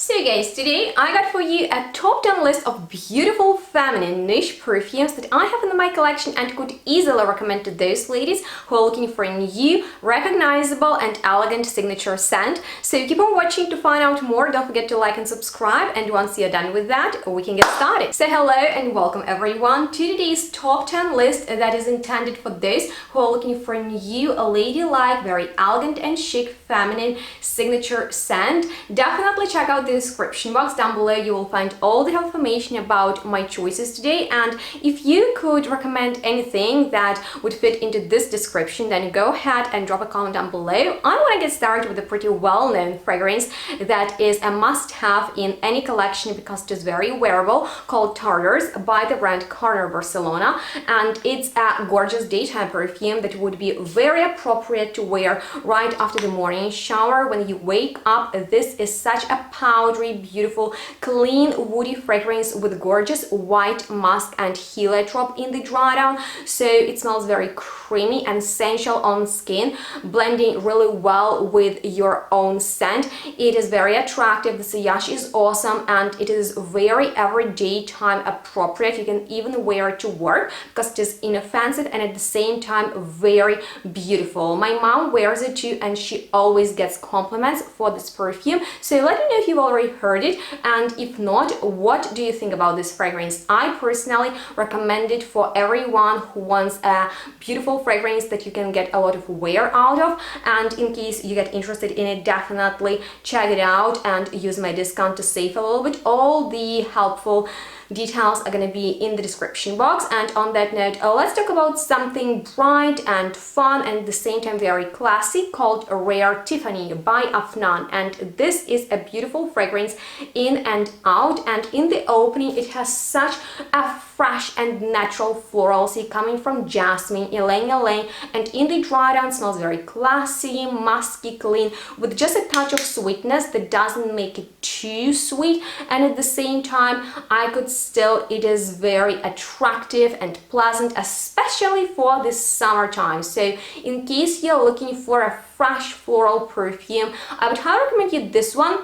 So guys, today I got for you a top 10 list of beautiful feminine niche perfumes that I have in my collection and could easily recommend to those ladies who are looking for a new, recognizable and elegant signature scent. So keep on watching to find out more. Don't forget to like and subscribe, and once you're done with that, we can get started. So hello and welcome everyone to today's top 10 list that is intended for those who are looking for a new, ladylike, very elegant and chic feminine signature scent. Definitely check out the description box down below. You will find all the information about my choices today, and if you could recommend anything that would fit into this description, then go ahead and drop a comment down below. I want to get started with a pretty well-known fragrance that is a must-have in any collection because it is very wearable, called Tardes by the brand Carner, Barcelona, and it's a gorgeous daytime perfume that would be very appropriate to wear right after the morning shower when you wake up. This is such a powdery, beautiful, clean, woody fragrance with gorgeous white musk and heliotrope in the dry down, so it smells very creamy and sensual on skin, blending really well with your own scent. It is very attractive. The sillage is awesome, and it is very everyday time appropriate. You can even wear it to work because it is inoffensive and at the same time very beautiful. My mom wears it too, and she always gets compliments for this perfume. So let me know if you've already heard it, and if not, what do you think about this fragrance? I personally recommend it for everyone who wants a beautiful fragrance that you can get a lot of wear out of, and in case you get interested in it, definitely check it out and use my discount to save a little bit. All the helpful details are going to be in the description box. And on that note, let's talk about something bright and fun and at the same time very classy, called Rare Tiffany by Afnan. And this is a beautiful fragrance in and out, and in the opening it has such a fresh and natural florality coming from jasmine, ylang ylang, and in the dry down smells very classy, musky, clean, with just a touch of sweetness that doesn't make it too sweet, and at the same time it is very attractive and pleasant, especially for this summertime. So in case you're looking for a fresh floral perfume, I would highly recommend you this one,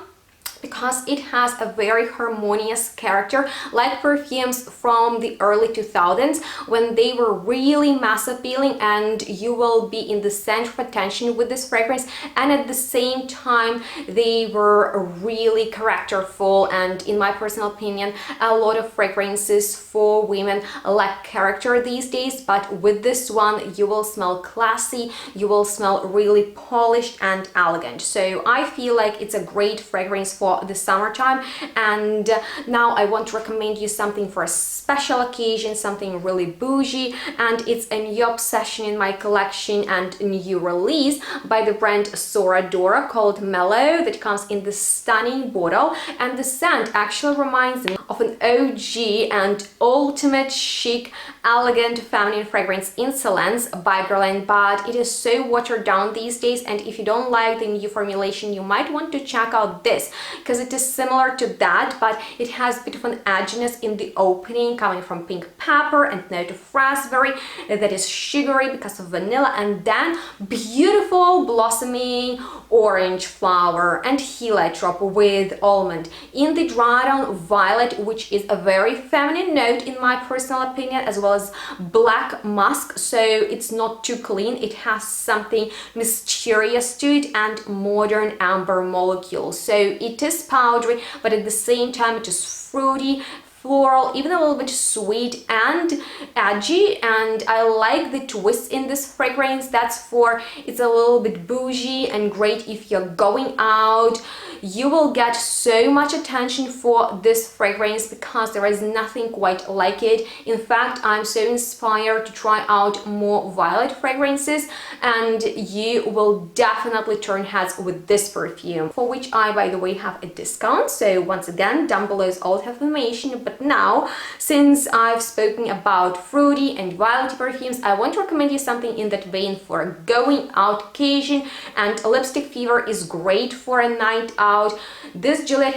because it has a very harmonious character, like perfumes from the early 2000s when they were really mass appealing, and you will be in the center of attention with this fragrance, and at the same time they were really characterful. And in my personal opinion, a lot of fragrances for women lack character these days, but with this one you will smell classy, you will smell really polished and elegant. So I feel like it's a great fragrance for the summertime. And now I want to recommend you something for a special occasion, something really bougie, and it's a new obsession in my collection and new release by the brand SORADORA, called Mallow, that comes in this stunning bottle. And the scent actually reminds me of an OG and ultimate chic, elegant feminine fragrance, Insolence by Gourmand, but it is so watered down these days, and if you don't like the new formulation, you might want to check out this, because it is similar to that, but it has a bit of an edginess in the opening coming from pink pepper and note of raspberry that is sugary because of vanilla, and then beautiful blossoming orange flower and heliotrope with almond. In the dry down, violet, which is a very feminine note in my personal opinion, as well as black musk, so it's not too clean. It has something mysterious to it, and modern amber molecules. So it is powdery, but at the same time it is fruity, floral, even a little bit sweet and edgy, and I like the twist in this fragrance. It's a little bit bougie and great if you're going out. You will get so much attention for this fragrance because there is nothing quite like it. In fact, I'm so inspired to try out more violet fragrances, and you will definitely turn heads with this perfume, for which I, by the way, have a discount. So once again, down below is all the information. But now, since I've spoken about fruity and violet perfumes, I want to recommend you something in that vein for a going out occasion, and Lipstick Fever is great for a night out. This Juliette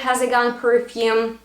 perfume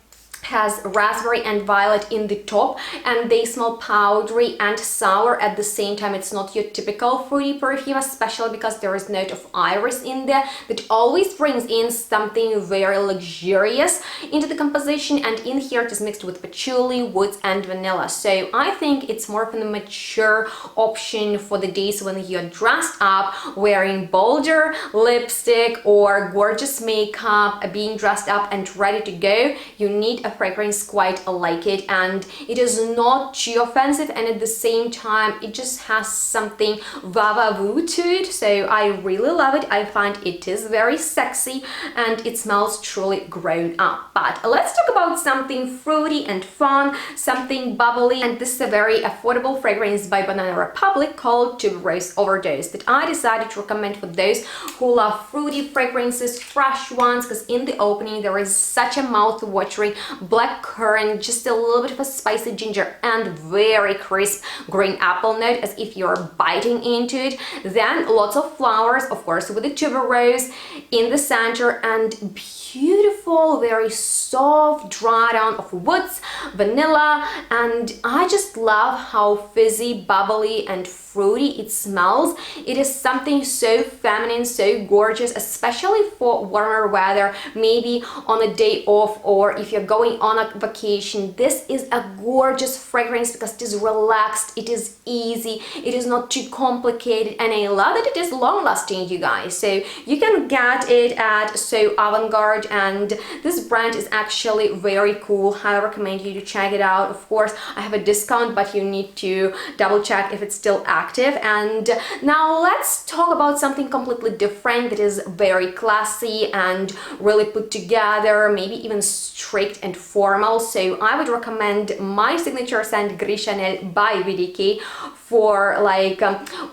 has raspberry and violet in the top, and they smell powdery and sour at the same time. It's not your typical fruity perfume, especially because there is note of iris in there that always brings in something very luxurious into the composition, and in here it is mixed with patchouli, woods and vanilla. So I think it's more of a mature option for the days when you're dressed up, wearing bolder lipstick or gorgeous makeup, being dressed up and ready to go. You need a fragrance quite like it, and it is not too offensive, and at the same time it just has something va-va-voo to it. So I really love it. I find it is very sexy and it smells truly grown up. But let's talk about something fruity and fun, something bubbly, and this is a very affordable fragrance by Banana Republic called Tuberose Overdose that I decided to recommend for those who love fruity fragrances, fresh ones, because in the opening there is such a mouth-watering black currant, just a little bit of a spicy ginger and very crisp green apple note as if you're biting into it. Then lots of flowers, of course, with the tuberose in the center, and beautiful, very soft dry down of woods, vanilla, and I just love how fizzy, bubbly and fruity it smells. It is something so feminine, so gorgeous, especially for warmer weather, maybe on a day off or if you're going on a vacation. This is a gorgeous fragrance because it is relaxed, it is easy, it is not too complicated, and I love that it is long lasting, you guys. So you can get it at So Avant-Garde, and this brand is actually very cool. I recommend you to check it out. Of course, I have a discount, but you need to double check if it's still active. And now let's talk about something completely different that is very classy and really put together, maybe even strict and formal. So I would recommend my signature scent Gris Chanel by VDK for like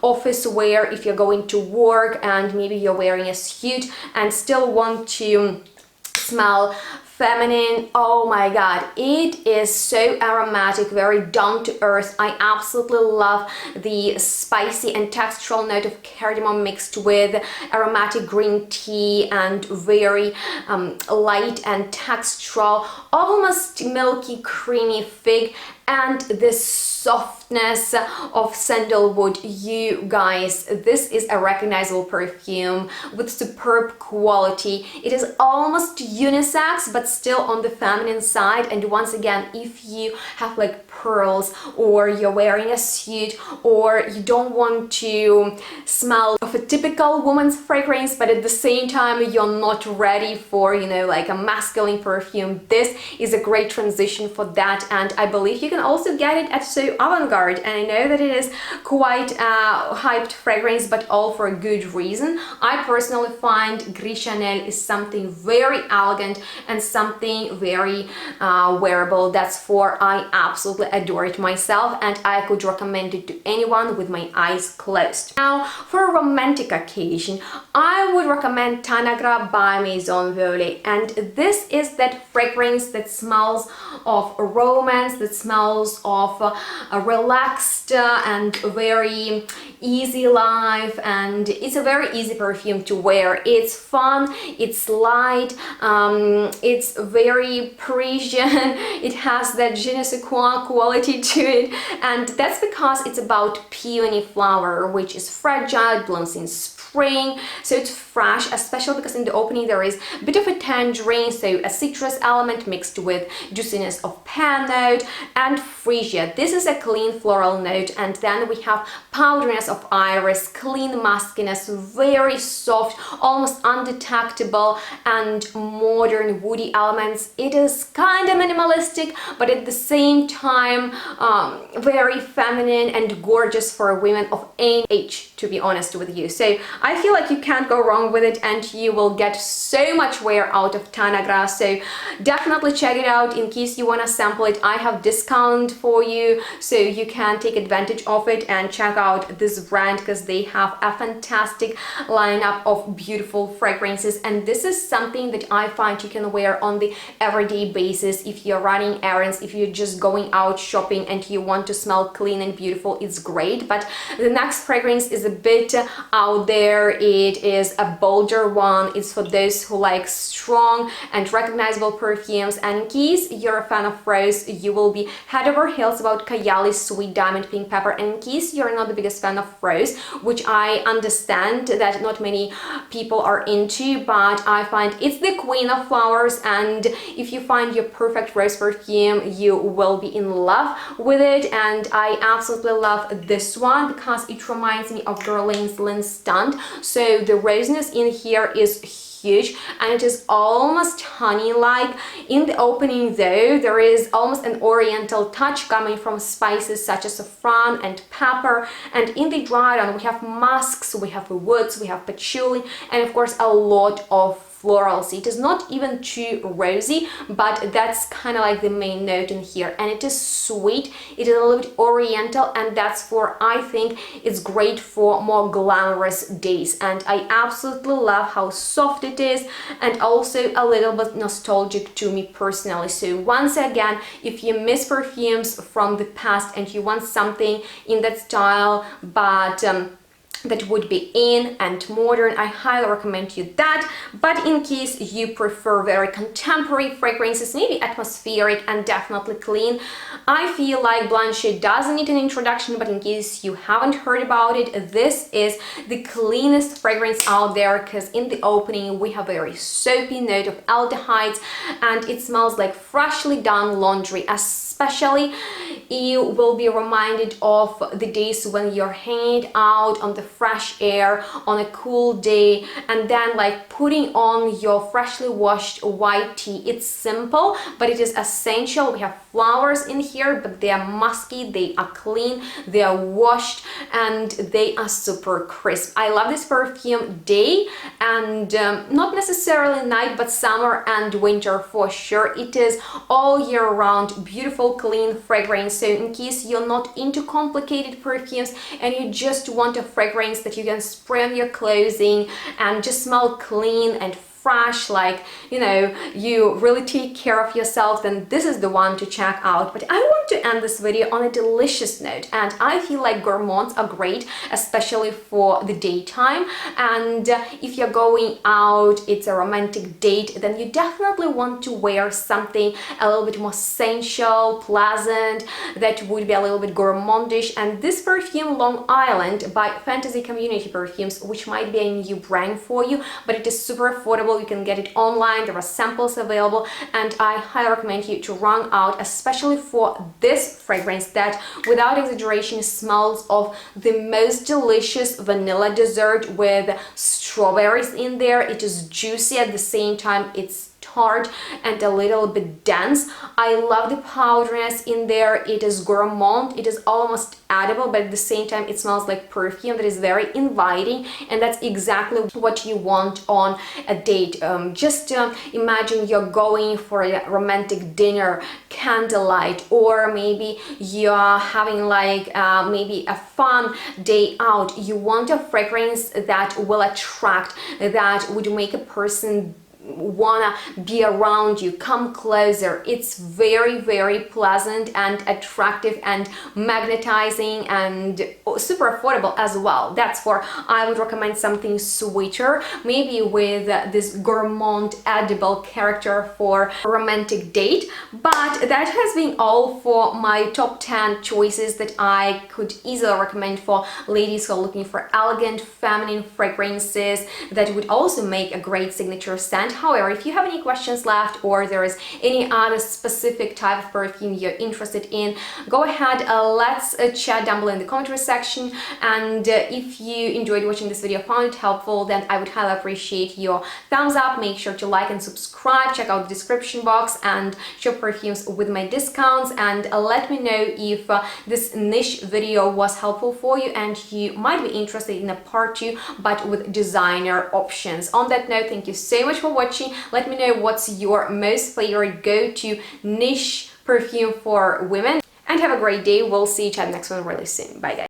office wear, if you're going to work and maybe you're wearing a suit and still want to smell feminine. Oh my god, it is so aromatic, very down to earth. I absolutely love the spicy and textural note of cardamom mixed with aromatic green tea and very light and textural, almost milky creamy fig, and this softness of sandalwood. You guys, this is a recognizable perfume with superb quality. It is almost unisex but still on the feminine side, and once again, if you have like pearls or you're wearing a suit or you don't want to smell of a typical woman's fragrance but at the same time you're not ready for, you know, like a masculine perfume, this is a great transition for that. And I believe you can also get it at So Avant-Garde, and I know that it is quite a hyped fragrance, but all for a good reason. I personally find Gris Chanel is something very elegant and something very wearable. That's for I absolutely adore it myself, and I could recommend it to anyone with my eyes closed. Now for a romantic occasion, I would recommend Tanagra by Maison Violet, and this is that fragrance that smells of romance, that smells of a relaxed and very easy life, and it's a very easy perfume to wear. It's fun, it's light, it's very Parisian, it has that je ne sais quoi quality to it, and that's because it's about peony flower, which is fragile, it blooms in spring, so it's fresh, especially because in the opening there is a bit of a tangerine, so a citrus element mixed with juiciness of pear note and freesia. This is a clean floral note, and then we have powderiness of iris, clean muskiness, very soft, almost undetectable, and modern woody elements. It is kind of minimalistic, but at the same time very feminine and gorgeous for women of any age, to be honest with you. So I feel like you can't go wrong with it, and you will get so much wear out of Tanagra. So definitely check it out in case you want to sample it. I have discount for you, so you can take advantage of it and check out this brand because they have a fantastic lineup of beautiful fragrances, and this is something that I find you can wear on the everyday basis. If you're running errands, if you're just going out shopping and you want to smell clean and beautiful, it's great. But the next fragrance is a bit out there. where it is a bolder one. It's for those who like strong and recognizable perfumes, and in case you're a fan of rose, you will be head over heels about Kayali's Sweet Diamond Pink Pepper. And in case you're not the biggest fan of rose, which I understand that not many people are into, but I find it's the queen of flowers, and if you find your perfect rose perfume, you will be in love with it. And I absolutely love this one because it reminds me of Guerlain's Stunt. So the rosiness in here is huge, and it is almost honey-like. In the opening though, there is almost an oriental touch coming from spices such as saffron and pepper, and in the dry run we have musks, we have woods, we have patchouli, and of course a lot of floral. So it is not even too rosy, but that's kind of like the main note in here, and it is sweet, it is a little bit oriental, and that's for, I think it's great for more glamorous days. And I absolutely love how soft it is, and also a little bit nostalgic to me personally. So once again, if you miss perfumes from the past and you want something in that style but that would be in and modern, I highly recommend you that. But in case you prefer very contemporary fragrances, maybe atmospheric and definitely clean, I feel like Blanche doesn't need an introduction, but in case you haven't heard about it, this is the cleanest fragrance out there, because in the opening we have a very soapy note of aldehydes, and it smells like freshly done laundry. Especially you will be reminded of the days when you're hanging out on the fresh air on a cool day, and then like putting on your freshly washed white tee. It's simple, but it is essential. We have flowers in here, but they are musky, they are clean, they are washed, and they are super crisp. I love this perfume day and not necessarily night, but summer and winter for sure. It is all year round beautiful clean fragrance. So in case you're not into complicated perfumes and you just want a fragrance that you can spray on your clothing and just smell clean and fresh, like, you know, you really take care of yourself, then this is the one to check out. But I want to end this video on a delicious note, and I feel like gourmands are great, especially for the daytime. And if you're going out, it's a romantic date, then you definitely want to wear something a little bit more sensual, pleasant, that would be a little bit gourmandish. And this perfume, Long Island by Fantasy Community Perfumes, which might be a new brand for you, but it is super affordable. You can get it online, there are samples available, and I highly recommend you to run out, especially for this fragrance that, without exaggeration, smells of the most delicious vanilla dessert with strawberries in there. It is juicy at the same time, it's tart and a little bit dense. I love the powderiness in there. It is gourmand, it is almost edible, but at the same time it smells like perfume that is very inviting, and that's exactly what you want on a date. Just imagine you're going for a romantic dinner, candlelight, or maybe you're having like maybe a fun day out. You want a fragrance that will attract, that would make a person wanna be around you, come closer. It's very, very pleasant and attractive and magnetizing and super affordable as well. That's for, I would recommend something sweeter, maybe with this gourmand edible character for a romantic date. But that has been all for my top 10 choices that I could easily recommend for ladies who are looking for elegant feminine fragrances that would also make a great signature scent. However, if you have any questions left, or there is any other specific type of perfume you're interested in, go ahead, let's chat down below in the commentary section. And if you enjoyed watching this video, found it helpful, then I would highly appreciate your thumbs up. Make sure to like and subscribe, check out the description box and shop perfumes with my discounts, and let me know if this niche video was helpful for you and you might be interested in a part 2 but with designer options. On that note, thank you so much for watching. Let me know what's your most favorite go-to niche perfume for women, and have a great day. We'll see each other next one really soon. Bye guys.